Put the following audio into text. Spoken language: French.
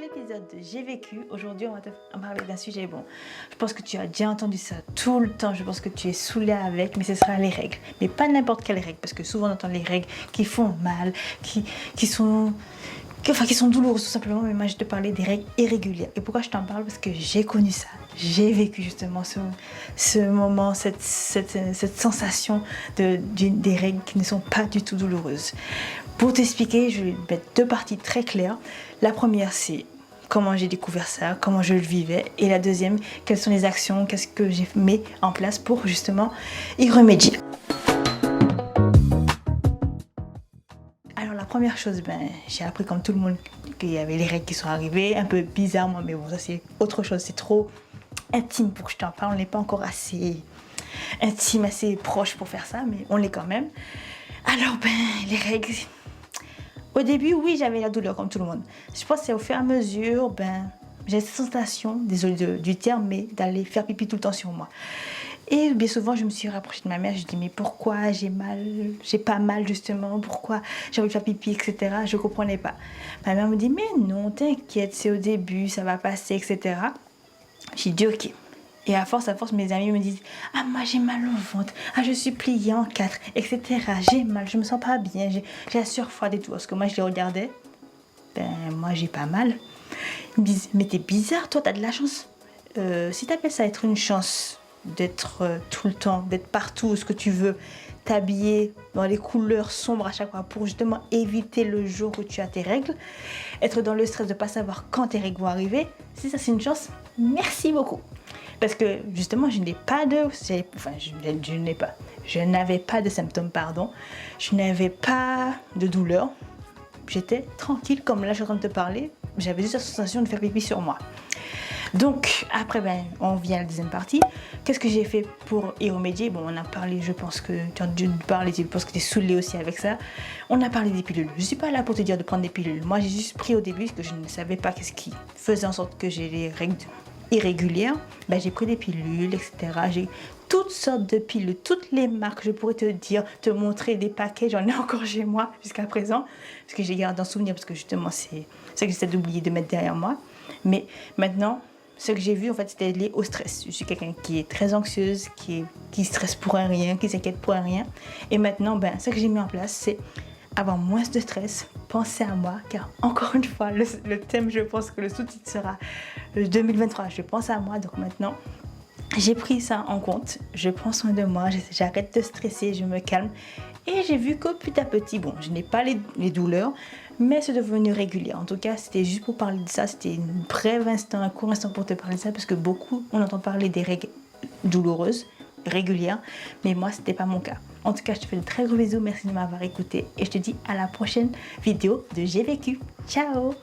épisode de J'ai vécu. Aujourd'hui, on va te parler d'un sujet. Bon, je pense que tu as déjà entendu ça tout le temps. Je pense que tu es saoulé avec, mais ce sera les règles. Mais pas n'importe quelles règles, parce que souvent on entend les règles qui font mal, qui sont douloureuses tout simplement. Mais moi, je te parlais des règles irrégulières. Et pourquoi je t'en parle? Parce que j'ai connu ça. J'ai vécu justement ce moment, cette sensation des règles qui ne sont pas du tout douloureuses. Pour t'expliquer, je vais mettre deux parties très claires. La première, c'est comment j'ai découvert ça, comment je le vivais. Et la deuxième, quelles sont les actions, qu'est-ce que j'ai mis en place pour justement y remédier. Alors la première chose, j'ai appris comme tout le monde qu'il y avait les règles qui sont arrivées, un peu bizarrement, mais bon, ça c'est autre chose, c'est trop intime pour que je t'en parle. On n'est pas encore assez intime, assez proche pour faire ça, mais on l'est quand même. Alors les règles... Au début, oui, j'avais la douleur comme tout le monde. Je pense que c'est au fur et à mesure, j'ai cette sensation, désolée du terme, mais d'aller faire pipi tout le temps sur moi. Et bien souvent, je me suis rapprochée de ma mère. Je dis mais pourquoi j'ai pas mal justement, pourquoi j'ai envie de faire pipi, etc. Je ne comprenais pas. Ma mère me dit mais non, t'inquiète, c'est au début, ça va passer, etc. J'ai dit ok. Et à force, mes amis me disent « Ah, moi, j'ai mal au ventre. Ah, je suis pliée en quatre, etc. J'ai mal, je me sens pas bien. J'ai la sueur froide et tout. » Parce que moi, je les regardais. Moi, j'ai pas mal. Ils me disent « Mais t'es bizarre, toi, t'as de la chance. Si t'appelles ça être une chance, d'être tout le temps, d'être partout, ce que tu veux, t'habiller dans les couleurs sombres à chaque fois pour justement éviter le jour où tu as tes règles, être dans le stress de ne pas savoir quand tes règles vont arriver, si ça, c'est une chance, merci beaucoup. » Parce que justement, je n'avais pas de symptômes, je n'avais pas de douleur, j'étais tranquille comme là je suis en train de te parler, j'avais juste la sensation de faire pipi sur moi. Donc après, on vient à la deuxième partie. Qu'est-ce que j'ai fait pour y remédier? Bon, on a parlé, je pense que tu as dû parler, je pense que tu es saoulée aussi avec ça. On a parlé des pilules. Je ne suis pas là pour te dire de prendre des pilules. Moi, j'ai juste pris au début parce que je ne savais pas qu'est-ce qui faisait en sorte que j'ai les règles irrégulières. J'ai pris des pilules, etc. J'ai toutes sortes de pilules, toutes les marques, je pourrais te montrer des paquets, j'en ai encore chez moi jusqu'à présent, parce que j'ai gardé en souvenir, parce que justement c'est ça que j'essaie d'oublier de mettre derrière moi. Mais maintenant, ce que j'ai vu, en fait, c'était lié au stress. Je suis quelqu'un qui est très anxieuse, qui stresse pour un rien, qui s'inquiète pour un rien. Et maintenant, ce que j'ai mis en place, c'est avoir moins de stress, penser à moi, car encore une fois, le thème, je pense que le sous-titre sera 2023, je pense à moi. Donc maintenant, j'ai pris ça en compte, je prends soin de moi, j'arrête de stresser, je me calme. Et j'ai vu que petit à petit, je n'ai pas les douleurs, mais c'est devenu régulier. En tout cas, c'était juste pour parler de ça, c'était un court instant pour te parler de ça, parce que beaucoup, on entend parler des règles douloureuses, régulières, mais moi, c'était pas mon cas. En tout cas, je te fais de très gros bisous, merci de m'avoir écouté, et je te dis à la prochaine vidéo de J'ai vécu. Ciao!